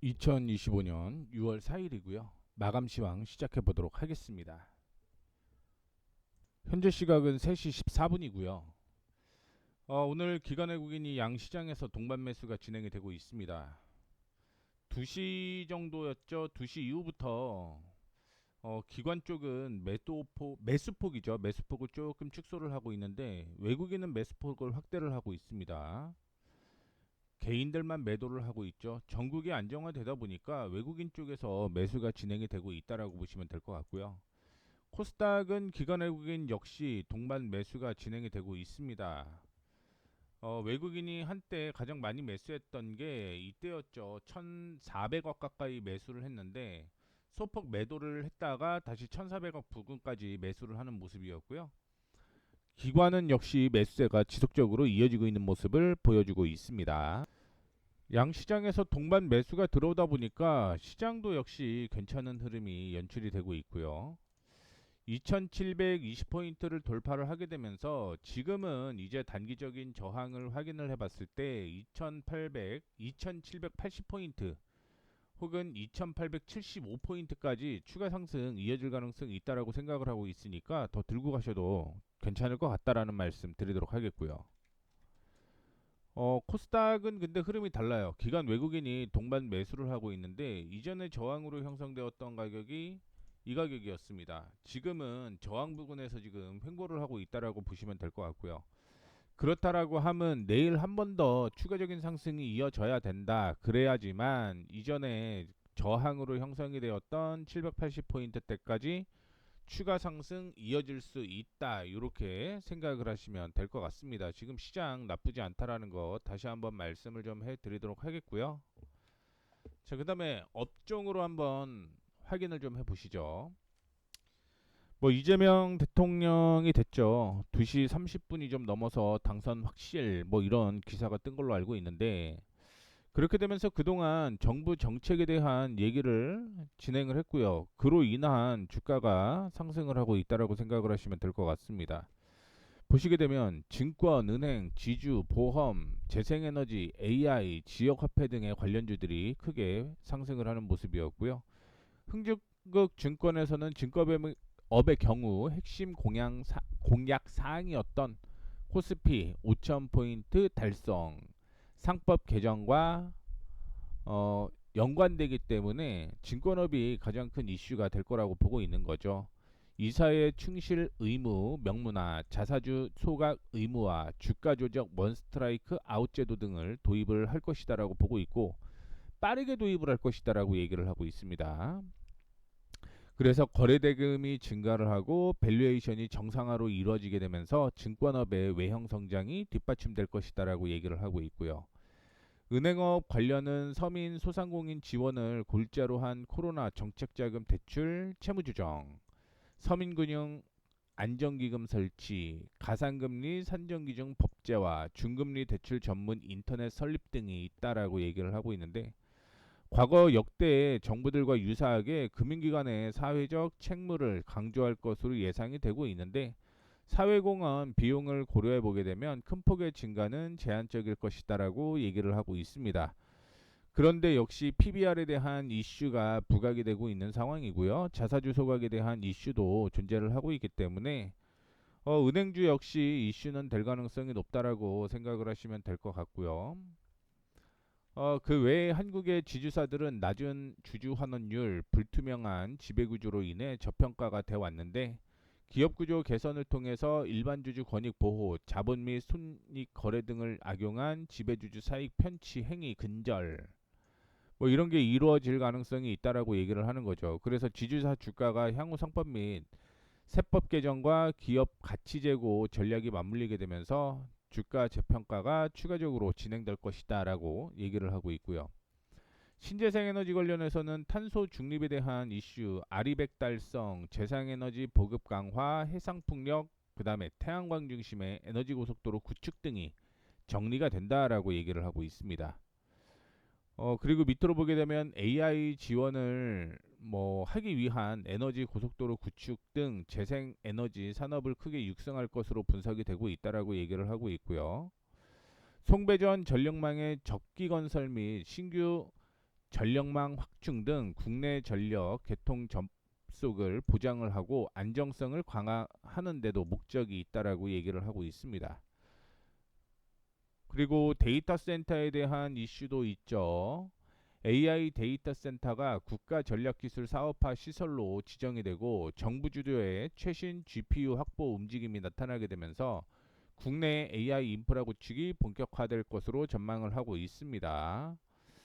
2025년 6월 4일이고요. 마감 시황 시작해 보도록 하겠습니다. 현재 시각은 3시 14분이고요. 오늘 기관 외국인이 양시장에서 동반 매수가 진행이 되고 있습니다. 2시 정도였죠. 2시 이후부터 기관 쪽은 매수폭이죠. 매수폭을 조금 축소를 하고 있는데 외국인은 매수폭을 확대를 하고 있습니다. 개인들만 매도를 하고 있죠. 전국이 안정화되다 보니까 외국인 쪽에서 매수가 진행이 되고 있다라고 보시면 될 것 같고요. 코스닥은 기관 외국인 역시 동반 매수가 진행이 되고 있습니다. 외국인이 한때 가장 많이 매수했던 게 이때였죠. 1,400억 가까이 매수를 했는데 소폭 매도를 했다가 다시 1,400억 부근까지 매수를 하는 모습이었고요. 기관은 역시 매수세가 지속적으로 이어지고 있는 모습을 보여주고 있습니다. 양시장에서 동반 매수가 들어오다 보니까 시장도 역시 괜찮은 흐름이 연출이 되고 있고요. 2720포인트를 돌파를 하게 되면서 지금은 이제 단기적인 저항을 확인을 해봤을 때 2780포인트 혹은 2875포인트까지 추가 상승 이어질 가능성이 있다라고 생각을 하고 있으니까 더 들고 가셔도 괜찮을 것 같다라는 말씀 드리도록 하겠고요. 코스닥은 근데 흐름이 달라요. 기관 외국인이 동반 매수를 하고 있는데 이전에 저항으로 형성되었던 가격이 이 가격이었습니다. 지금은 저항 부근에서 지금 횡보를 하고 있다라고 보시면 될 것 같고요. 그렇다라고 하면 내일 한 번 더 추가적인 상승이 이어져야 된다. 그래야지만 이전에 저항으로 형성이 되었던 780포인트 때까지 추가 상승 이어질 수 있다. 이렇게 생각을 하시면 될 것 같습니다. 지금 시장 나쁘지 않다라는 거 다시 한번 말씀을 좀 해드리도록 하겠고요. 자, 그 다음에 업종으로 한번 확인을 좀 해보시죠. 뭐 이재명 대통령이 됐죠. 2시 30분이 좀 넘어서 당선 확실 뭐 이런 기사가 뜬 걸로 알고 있는데 그렇게 되면서 그동안 정부 정책에 대한 얘기를 진행을 했고요. 그로 인한 주가가 상승을 하고 있다라고 생각을 하시면 될 것 같습니다. 보시게 되면 증권, 은행, 지주, 보험, 재생에너지, AI, 지역화폐 등의 관련주들이 크게 상승을 하는 모습이었고요. 흥국증권에서는 증권업의 경우 핵심 공약 사항이었던 코스피 5,000포인트 달성, 상법 개정과 연관되기 때문에 증권업이 가장 큰 이슈가 될 거라고 보고 있는 거죠. 이사의 충실 의무, 명문화, 자사주 소각 의무화, 주가 조작 원스트라이크 아웃 제도 등을 도입을 할 것이다라고 보고 있고 빠르게 도입을 할 것이다라고 얘기를 하고 있습니다. 그래서 거래 대금이 증가를 하고 밸류에이션이 정상화로 이루어지게 되면서 증권업의 외형 성장이 뒷받침될 것이다라고 얘기를 하고 있고요. 은행업 관련은 서민 소상공인 지원을 골자로 한 코로나 정책자금 대출 채무조정, 서민금융 안정기금 설치, 가상금리 산정기준 법제화, 중금리 대출 전문 인터넷 설립 등이 있다라고 얘기를 하고 있는데 과거 역대 정부들과 유사하게 금융기관의 사회적 책무를 강조할 것으로 예상이 되고 있는데 사회공헌 비용을 고려해 보게 되면 큰 폭의 증가는 제한적일 것이다라고 얘기를 하고 있습니다. 그런데 역시 PBR에 대한 이슈가 부각이 되고 있는 상황이고요. 자사주 소각에 대한 이슈도 존재를 하고 있기 때문에 은행주 역시 이슈는 될 가능성이 높다라고 생각을 하시면 될 것 같고요. 그 외에 한국의 지주사들은 낮은 주주 환원율, 불투명한 지배구조로 인해 저평가가 돼 왔는데 기업구조 개선을 통해서 일반주주 권익 보호, 자본 및 손익 거래 등을 악용한 지배주주 사익 편취 행위 근절 뭐 이런 게 이루어질 가능성이 있다라고 얘기를 하는 거죠. 그래서 지주사 주가가 향후 상법 및 세법 개정과 기업 가치 제고 전략이 맞물리게 되면서 주가 재평가가 추가적으로 진행될 것이다라고 얘기를 하고 있고요. 신재생 에너지 관련해서는 탄소 중립에 대한 이슈, 아리백 달성, 재생에너지 보급 강화, 해상풍력, 그 다음에 태양광 중심의 에너지 고속도로 구축 등이 정리가 된다라고 얘기를 하고 있습니다. 그리고 밑으로 보게 되면 AI 지원을 뭐 하기 위한 에너지 고속도로 구축 등 재생 에너지 산업을 크게 육성할 것으로 분석이 되고 있다라고 얘기를 하고 있고요. 송배전 전력망의 적기 건설 및 신규 전력망 확충 등 국내 전력 개통 접속을 보장을 하고 안정성을 강화하는 데도 목적이 있다라고 얘기를 하고 있습니다. 그리고 데이터 센터에 대한 이슈도 있죠. AI 데이터 센터가 국가 전략기술 사업화 시설로 지정이 되고 정부 주도의 최신 GPU 확보 움직임이 나타나게 되면서 국내 AI 인프라 구축이 본격화될 것으로 전망을 하고 있습니다.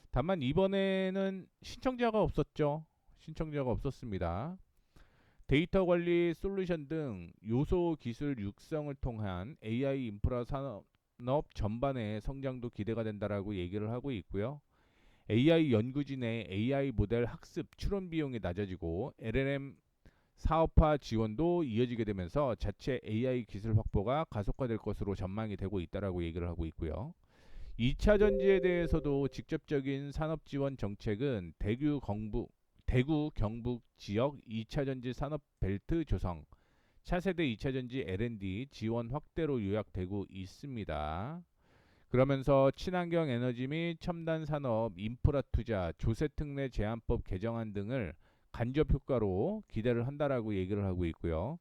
다만 이번에는 신청자가 없었죠. 신청자가 없었습니다. 데이터 관리 솔루션 등 요소 기술 육성을 통한 AI 인프라 산업 전반의 성장도 기대가 된다라고 얘기를 하고 있고요. AI 연구진의 AI 모델 학습 추론 비용이 낮아지고 LLM 사업화 지원도 이어지게 되면서 자체 AI 기술 확보가 가속화될 것으로 전망이 되고 있다라고 얘기를 하고 있고요. 2차 전지에 대해서도 직접적인 산업 지원 정책은 대구 경북 지역 2차 전지 산업 벨트 조성, 차세대 2차 전지 R&D 지원 확대로 요약되고 있습니다. 그러면서 친환경 에너지 및 첨단 산업 인프라 투자 조세 특례 제한법 개정안 등을 간접 효과로 기대를 한다라고 얘기를 하고 있고요.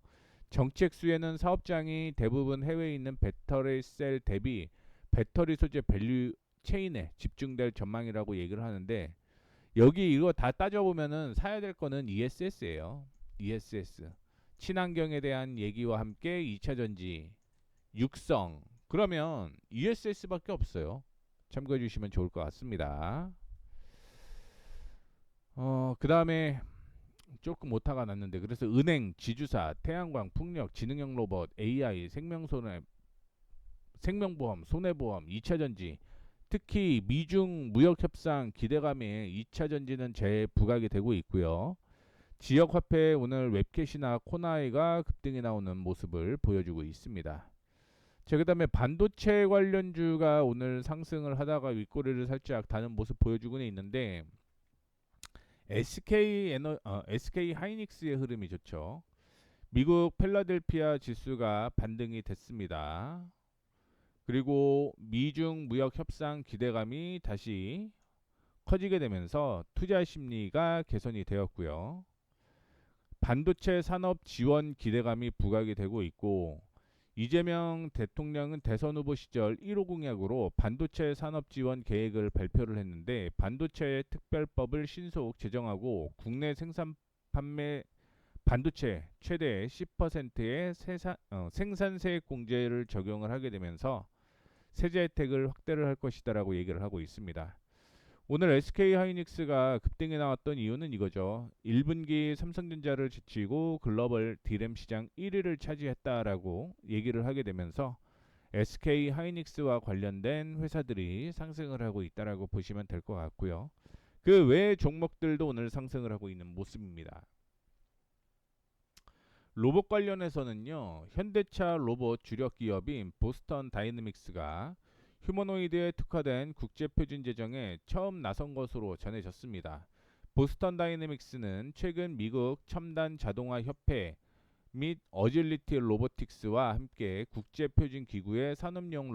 정책 수혜는 사업장이 대부분 해외에 있는 배터리 셀 대비 배터리 소재 밸류 체인에 집중될 전망이라고 얘기를 하는데 여기 이거 다 따져보면은 사야 될 거는 ESS예요. ESS. 친환경에 대한 얘기와 함께 2차 전지, 육성. 그러면 ESS밖에 없어요. 참고해 주시면 좋을 것 같습니다. 그 다음에 조금 오타가 났는데 그래서 은행, 지주사, 태양광, 풍력, 지능형 로봇, AI, 생명보험, 손해보험, 2차전지 특히 미중 무역협상 기대감에 2차전지는 재부각이 되고 있고요. 지역화폐 오늘 웹캣이나 코나이가 급등이 나오는 모습을 보여주고 있습니다. 자, 그 다음에 반도체 관련주가 오늘 상승을 하다가 윗꼬리를 살짝 다는 모습 보여주고는 있는데 SK 하이닉스의 흐름이 좋죠. 미국 필라델피아 지수가 반등이 됐습니다. 그리고 미중 무역 협상 기대감이 다시 커지게 되면서 투자 심리가 개선이 되었고요. 반도체 산업 지원 기대감이 부각이 되고 있고 이재명 대통령은 대선 후보 시절 1호 공약으로 반도체 산업 지원 계획을 발표를 했는데 반도체 특별법을 신속 제정하고 국내 생산 판매 반도체 최대 10%의 생산세 공제를 적용을 하게 되면서 세제 혜택을 확대를 할 것이다라고 얘기를 하고 있습니다. 오늘 SK 하이닉스가 급등에 나왔던 이유는 이거죠. 1분기 삼성전자를 제치고 글로벌 D램 시장 1위를 차지했다라고 얘기를 하게 되면서 SK 하이닉스와 관련된 회사들이 상승을 하고 있다라고 보시면 될 것 같고요. 그 외 종목들도 오늘 상승을 하고 있는 모습입니다. 로봇 관련해서는요. 현대차 로봇 주력 기업인 보스턴 다이내믹스가 휴머노이드에 특화된 국제표준 제정에 처음 나선 것으로 전해졌습니다. 보스턴 다이내믹스는 최근 미국 첨단 자동화 협회 및 어질리티 로보틱스와 함께 국제표준 기구의 산업용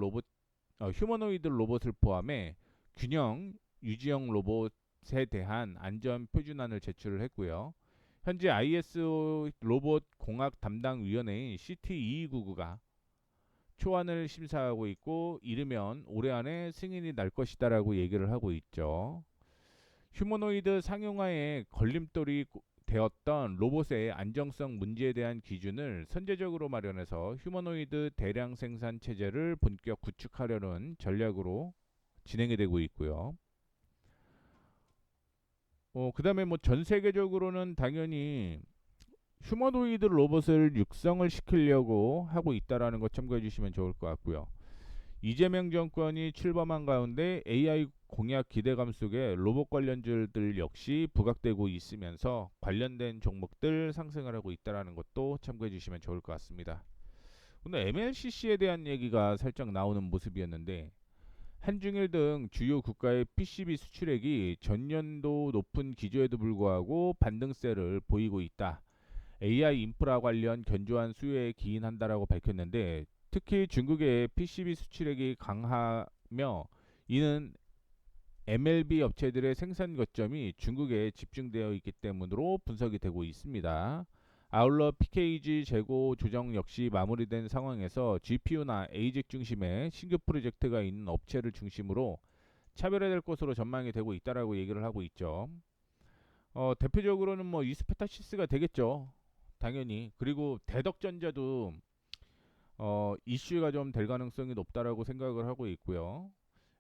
휴머노이드 로봇을 포함해 균형 유지형 로봇에 대한 안전 표준안을 제출을 했고요. 현재 ISO 로봇 공학 담당 위원회인 CT2299가 초안을 심사하고 있고 이르면 올해 안에 승인이 날 것이다라고 얘기를 하고 있죠. 휴머노이드 상용화에 걸림돌이 되었던 로봇의 안정성 문제에 대한 기준을 선제적으로 마련해서 휴머노이드 대량 생산 체제를 본격 구축하려는 전략으로 진행이 되고 있고요. 그 다음에 뭐 전 세계적으로는 당연히 휴머노이드 로봇을 육성을 시키려고 하고 있다라는 거 참고해 주시면 좋을 것 같고요. 이재명 정권이 출범한 가운데 AI 공약 기대감 속에 로봇 관련주들 역시 부각되고 있으면서 관련된 종목들 상승을 하고 있다라는 것도 참고해 주시면 좋을 것 같습니다. 오늘 MLCC에 대한 얘기가 살짝 나오는 모습이었는데 한중일 등 주요 국가의 PCB 수출액이 전년도 높은 기조에도 불구하고 반등세를 보이고 있다. AI 인프라 관련 견조한 수요에 기인한다라고 밝혔는데 특히 중국의 PCB 수출액이 강하며 이는 MLB 업체들의 생산 거점이 중국에 집중되어 있기 때문으로 분석이 되고 있습니다. 아울러 PKG 재고 조정 역시 마무리된 상황에서 GPU나 ASIC 중심의 신규 프로젝트가 있는 업체를 중심으로 차별화될 것으로 전망이 되고 있다라고 얘기를 하고 있죠. 대표적으로는 뭐 이스페타시스가 되겠죠. 당연히. 그리고 대덕전자도 이슈가 좀 될 가능성이 높다라고 생각을 하고 있고요.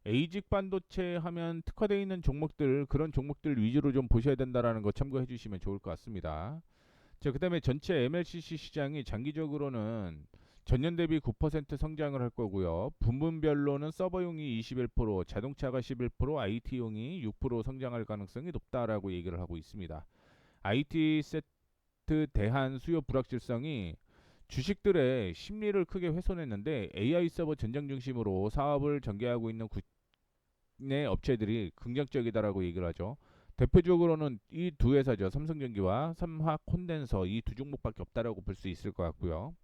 에이직 반도체 하면 특화되어 있는 종목들, 그런 종목들 위주로 좀 보셔야 된다라는 거 참고해 주시면 좋을 것 같습니다. 자, 그다음에 전체 MLCC 시장이 장기적으로는 전년 대비 9% 성장을 할 거고요. 부문별로는 서버용이 21%, 자동차가 11%, IT용이 6% 성장할 가능성이 높다라고 얘기를 하고 있습니다. IT 세트 대한 수요 불확실성이 주식들의 심리를 크게 훼손했는데 AI 서버 전장 중심으로 사업을 전개하고 있는 국내 업체들이 긍정적이다라고 얘기를 하죠. 대표적으로는 이 두 회사죠. 삼성전기와 삼화콘덴서 이 두 종목밖에 없다라고 볼 수 있을 것 같고요.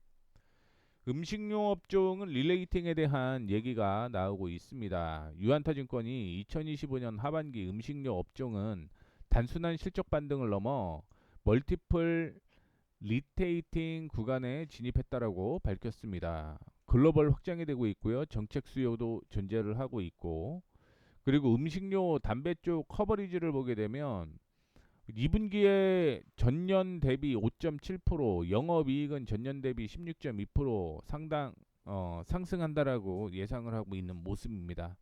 음식료 업종은 릴레이팅에 대한 얘기가 나오고 있습니다. 유한타증권이 2025년 하반기 음식료 업종은 단순한 실적 반등을 넘어 멀티플 리테이팅 구간에 진입했다라고 밝혔습니다. 글로벌 확장이 되고 있고요. 정책 수요도 존재를 하고 있고, 그리고 음식료 담배 쪽 커버리지를 보게 되면 2분기에 전년 대비 5.7%, 영업이익은 전년 대비 16.2% 상승한다라고 예상을 하고 있는 모습입니다.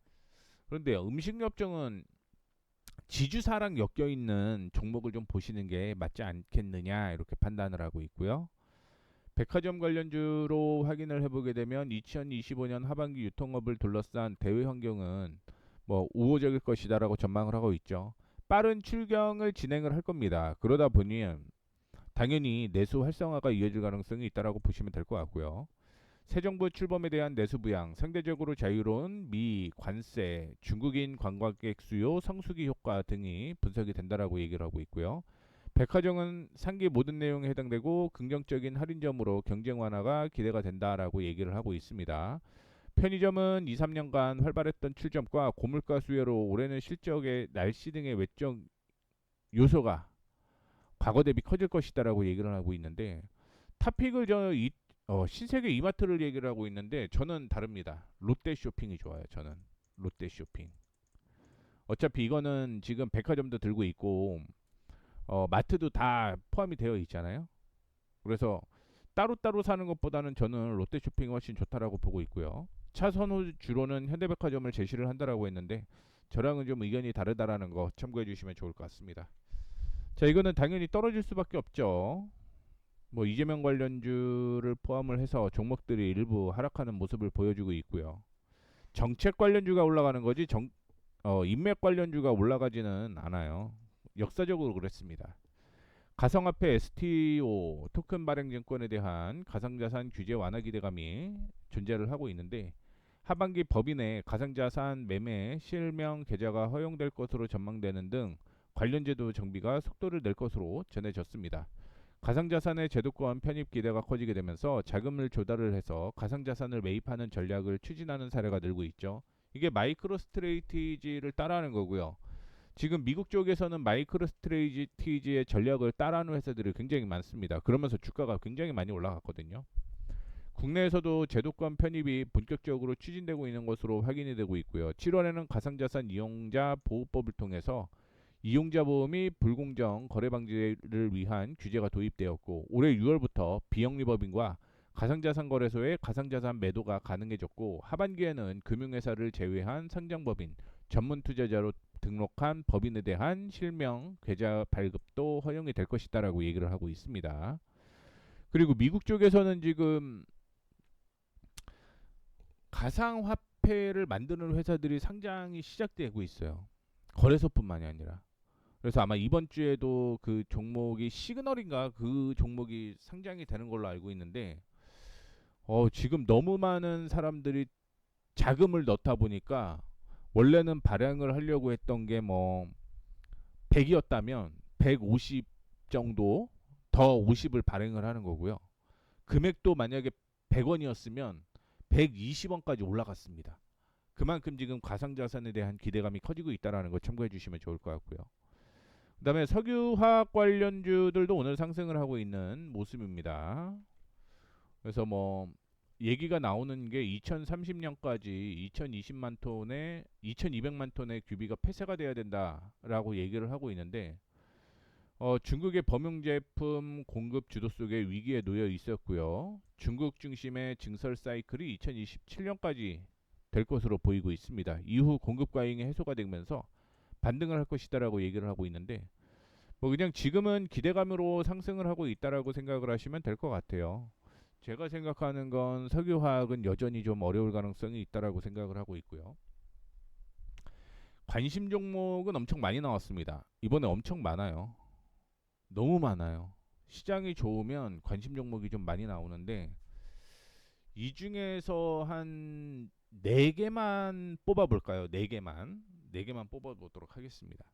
그런데 음식료 업종은 지주사랑 엮여 있는 종목을 좀 보시는 게 맞지 않겠느냐 이렇게 판단을 하고 있고요. 백화점 관련주로 확인을 해보게 되면 2025년 하반기 유통업을 둘러싼 대외 환경은 뭐 우호적일 것이다라고 전망을 하고 있죠. 빠른 출경을 진행을 할 겁니다. 그러다 보니 당연히 내수 활성화가 이어질 가능성이 있다라고 보시면 될 것 같고요. 새 정부 출범에 대한 내수 부양, 상대적으로 자유로운 미 관세, 중국인 관광객 수요, 성수기 효과 등이 분석이 된다라고 얘기를 하고 있고요. 백화점은 상기 모든 내용에 해당되고 긍정적인 할인점으로 경쟁 완화가 기대가 된다라고 얘기를 하고 있습니다. 편의점은 2, 3년간 활발했던 출점과 고물가 수요로 올해는 실적의 날씨 등의 외적 요소가 과거 대비 커질 것이다라고 얘기를 하고 있는데 탑픽을 신세계 이마트를 얘기를 하고 있는데 저는 다릅니다. 롯데 쇼핑이 좋아요. 저는 롯데 쇼핑. 어차피 이거는 지금 백화점도 들고 있고 마트도 다 포함이 되어 있잖아요. 그래서 따로따로 사는 것보다는 저는 롯데 쇼핑이 훨씬 좋다라고 보고 있고요. 차 선호주로는 현대백화점을 제시를 한다라고 했는데 저랑은 좀 의견이 다르다라는 거 참고해 주시면 좋을 것 같습니다. 자, 이거는 당연히 떨어질 수밖에 없죠. 뭐 이재명 관련주를 포함을 해서 종목들이 일부 하락하는 모습을 보여주고 있고요. 정책 관련주가 올라가는 거지 인맥 관련주가 올라가지는 않아요. 역사적으로 그랬습니다. 가상화폐 STO 토큰 발행 증권에 대한 가상자산 규제 완화 기대감이 존재를 하고 있는데 하반기 법인의 가상자산 매매 실명 계좌가 허용될 것으로 전망되는 등 관련 제도 정비가 속도를 낼 것으로 전해졌습니다. 가상자산의 제도권 편입 기대가 커지게 되면서 자금을 조달을 해서 가상자산을 매입하는 전략을 추진하는 사례가 늘고 있죠. 이게 마이크로 스트레이티지를 따라하는 거고요. 지금 미국 쪽에서는 마이크로 스트레이티지의 전략을 따라하는 회사들이 굉장히 많습니다. 그러면서 주가가 굉장히 많이 올라갔거든요. 국내에서도 제도권 편입이 본격적으로 추진되고 있는 것으로 확인이 되고 있고요. 7월에는 가상자산 이용자 보호법을 통해서 이용자 보험이 불공정 거래 방지를 위한 규제가 도입되었고 올해 6월부터 비영리법인과 가상자산 거래소의 가상자산 매도가 가능해졌고 하반기에는 금융회사를 제외한 상장법인 전문 투자자로 등록한 법인에 대한 실명 계좌 발급도 허용이 될 것이다라고 얘기를 하고 있습니다. 그리고 미국 쪽에서는 지금 가상화폐를 만드는 회사들이 상장이 시작되고 있어요. 거래소뿐만이 아니라. 그래서 아마 이번 주에도 그 종목이 시그널인가 그 종목이 상장이 되는 걸로 알고 있는데 지금 너무 많은 사람들이 자금을 넣다 보니까 원래는 발행을 하려고 했던 게 뭐 100이었다면 150 정도 더 50을 발행을 하는 거고요. 금액도 만약에 100원이었으면 120원까지 올라갔습니다. 그만큼 지금 가상자산에 대한 기대감이 커지고 있다는 거 참고해 주시면 좋을 것 같고요. 그다음에 석유화학 관련주들도 오늘 상승을 하고 있는 모습입니다. 그래서 뭐 얘기가 나오는 게 2030년까지 2020만 톤에 2200만 톤의 규비가 폐쇄가 돼야 된다라고 얘기를 하고 있는데 중국의 범용 제품 공급 주도 속에 위기에 놓여 있었고요. 중국 중심의 증설 사이클이 2027년까지 될 것으로 보이고 있습니다. 이후 공급 과잉이 해소가 되면서 반등을 할 것이다라고 얘기를 하고 있는데 뭐 그냥 지금은 기대감으로 상승을 하고 있다라고 생각을 하시면 될 것 같아요. 제가 생각하는 건 석유화학은 여전히 좀 어려울 가능성이 있다라고 생각을 하고 있고요. 관심 종목은 엄청 많이 나왔습니다. 이번에 엄청 많아요. 너무 많아요. 시장이 좋으면 관심 종목이 좀 많이 나오는데 이 중에서 한 4개만 뽑아볼까요? 4개만. 4개만 뽑아보도록 하겠습니다.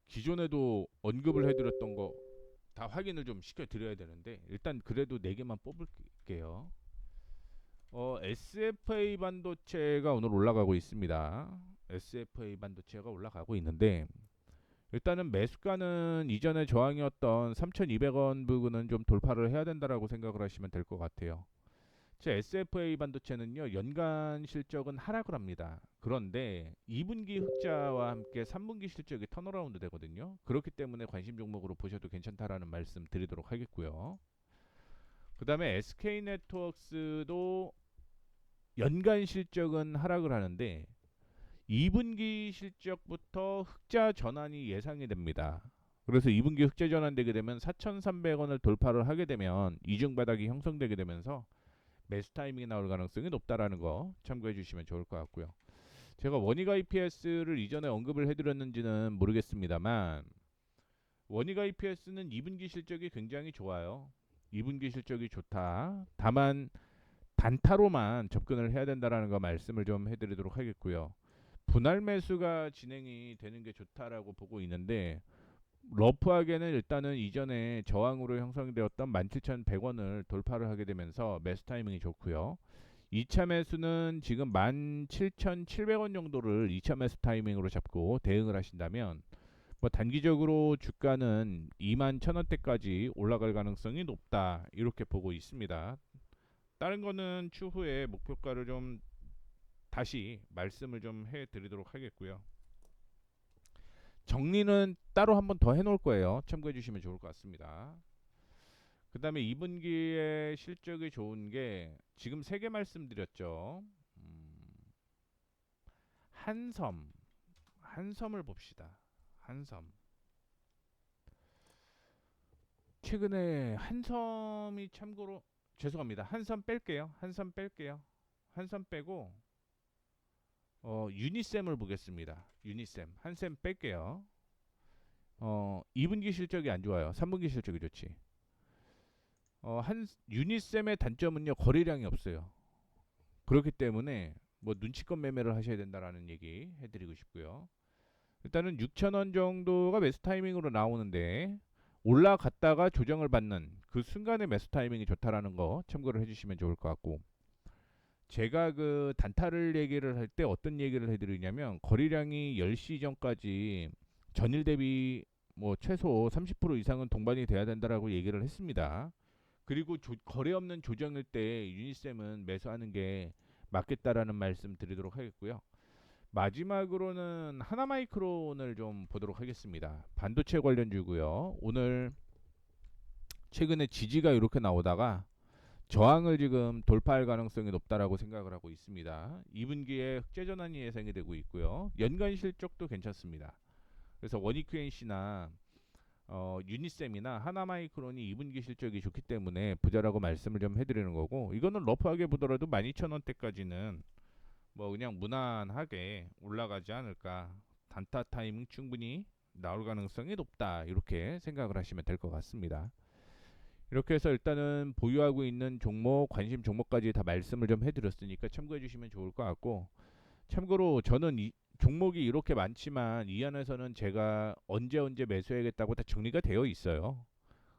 기존에도 언급을 해드렸던 거 다 확인을 좀 시켜드려야 되는데 일단 그래도 4개만 뽑을게요. SFA 반도체가 오늘 올라가고 있습니다. SFA 반도체가 올라가고 있는데 일단은 매수가는 이전에 저항이었던 3,200원 부근은 좀 돌파를 해야 된다라고 생각을 하시면 될 것 같아요. 제 SFA 반도체는요 연간 실적은 하락을 합니다. 그런데 2분기 흑자와 함께 3분기 실적이 턴어라운드 되거든요. 그렇기 때문에 관심 종목으로 보셔도 괜찮다라는 말씀 드리도록 하겠고요. 그 다음에 SK네트워크스도 연간 실적은 하락을 하는데 2분기 실적부터 흑자 전환이 예상이 됩니다. 그래서 2분기 흑자 전환되게 되면 4,300원을 돌파를 하게 되면 이중 바닥이 형성되게 되면서 매수 타이밍이 나올 가능성이 높다라는 거 참고해 주시면 좋을 것 같고요. 제가 원익 IPS를 이전에 언급을 해드렸는지는 모르겠습니다만 원익 IPS는 2분기 실적이 굉장히 좋아요. 2분기 실적이 좋다. 다만 단타로만 접근을 해야 된다라는 거 말씀을 좀 해드리도록 하겠고요. 분할 매수가 진행이 되는 게 좋다라고 보고 있는데 러프하게는 일단은 이전에 저항으로 형성되었던 17,100원을 돌파를 하게 되면서 매수 타이밍이 좋고요. 2차 매수는 지금 17,700원 정도를 2차 매수 타이밍으로 잡고 대응을 하신다면 뭐 단기적으로 주가는 21,000원대까지 올라갈 가능성이 높다 이렇게 보고 있습니다. 다른 거는 추후에 목표가를 좀 다시 말씀을 좀 해드리도록 하겠고요. 정리는 따로 한번 더 해놓을 거예요. 참고해 주시면 좋을 것 같습니다. 그 다음에 2분기에 실적이 좋은 게 지금 3개 말씀드렸죠. 한섬, 한섬을 봅시다. 한섬. 최근에 한섬이 참고로 죄송합니다. 한섬 뺄게요. 한섬 뺄게요. 한섬 빼고 유니셈을 보겠습니다. 유니셈 한샘 뺄게요. 2분기 실적이 안 좋아요. 3분기 실적이 좋지. 한 유니셈의 단점은요 거래량이 없어요. 그렇기 때문에 뭐 눈치껏 매매를 하셔야 된다라는 얘기 해드리고 싶고요. 일단은 6,000원 정도가 매수 타이밍으로 나오는데 올라갔다가 조정을 받는 그 순간의 매수 타이밍이 좋다라는 거 참고를 해주시면 좋을 것 같고 제가 그 단타를 얘기를 할 때 어떤 얘기를 해드리냐면 거래량이 10시 전까지 전일 대비 뭐 최소 30% 이상은 동반이 돼야 된다라고 얘기를 했습니다. 그리고 거래 없는 조정일 때 유니셈은 매수하는 게 맞겠다라는 말씀 드리도록 하겠고요. 마지막으로는 하나마이크론을 좀 보도록 하겠습니다. 반도체 관련주고요. 오늘 최근에 지지가 이렇게 나오다가 저항을 지금 돌파할 가능성이 높다라고 생각을 하고 있습니다. 2분기에 흑자 전환이 예상이 되고 있고요. 연간 실적도 괜찮습니다. 그래서 원익QNC나 유니셈이나 하나마이크론이 2분기 실적이 좋기 때문에 부자라고 말씀을 좀 해드리는 거고 이거는 러프하게 보더라도 12,000원대까지는 뭐 그냥 무난하게 올라가지 않을까. 단타 타이밍 충분히 나올 가능성이 높다 이렇게 생각을 하시면 될 것 같습니다. 이렇게 해서 일단은 보유하고 있는 종목 관심 종목까지 다 말씀을 좀 해드렸으니까 참고해 주시면 좋을 것 같고 참고로 저는 이 종목이 이렇게 많지만 이 안에서는 제가 언제 매수해야겠다고 다 정리가 되어 있어요.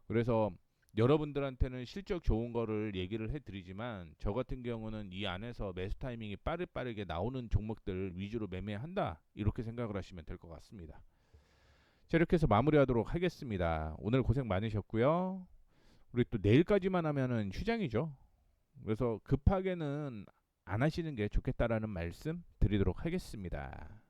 그래서 여러분들한테는 실적 좋은 거를 얘기를 해드리지만 저 같은 경우는 이 안에서 매수 타이밍이 빠르게 나오는 종목들 위주로 매매한다 이렇게 생각을 하시면 될 것 같습니다. 자, 이렇게 해서 마무리하도록 하겠습니다. 오늘 고생 많으셨고요. 우리 또 내일까지만 하면은 휴장이죠. 그래서 급하게는 안 하시는 게 좋겠다라는 말씀 드리도록 하겠습니다.